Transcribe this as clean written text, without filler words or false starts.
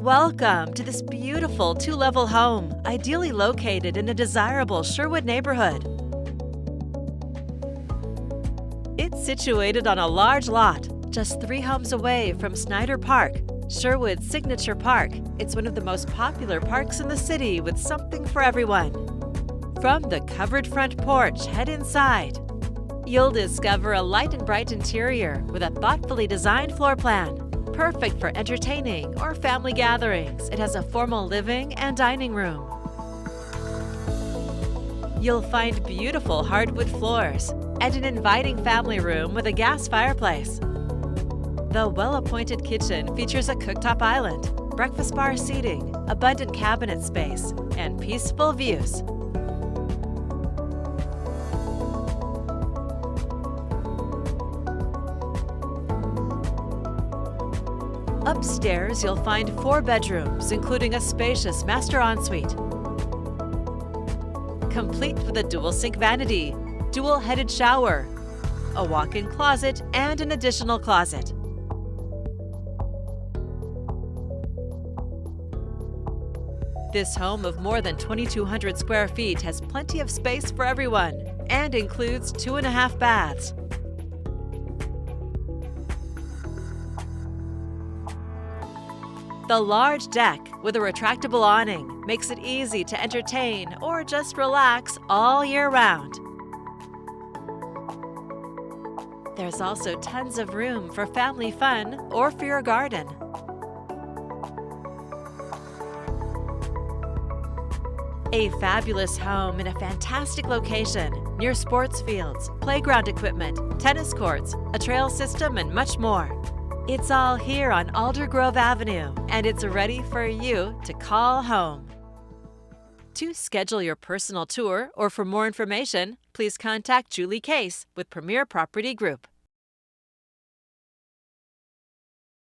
Welcome to this beautiful two-level home, ideally located in a desirable Sherwood neighborhood. It's situated on a large lot, just 3 homes away from Snyder Park, Sherwood's signature park. It's one of the most popular parks in the city with something for everyone. From the covered front porch, head inside. You'll discover a light and bright interior with a thoughtfully designed floor plan. Perfect for entertaining or family gatherings, it has a formal living and dining room. You'll find beautiful hardwood floors and an inviting family room with a gas fireplace. The well-appointed kitchen features a cooktop island, breakfast bar seating, abundant cabinet space, and peaceful views. Upstairs, you'll find 4 bedrooms, including a spacious master ensuite. Complete with a dual sink vanity, dual-headed shower, a walk-in closet, and an additional closet. This home of more than 2,200 square feet has plenty of space for everyone and includes 2.5 baths. The large deck with a retractable awning makes it easy to entertain or just relax all year round. There's also tons of room for family fun or for your garden. A fabulous home in a fantastic location near sports fields, playground equipment, tennis courts, a trail system, and much more. It's all here on Aldergrove Avenue, and it's ready for you to call home. To schedule your personal tour or for more information, please contact Julie Case with Premier Property Group.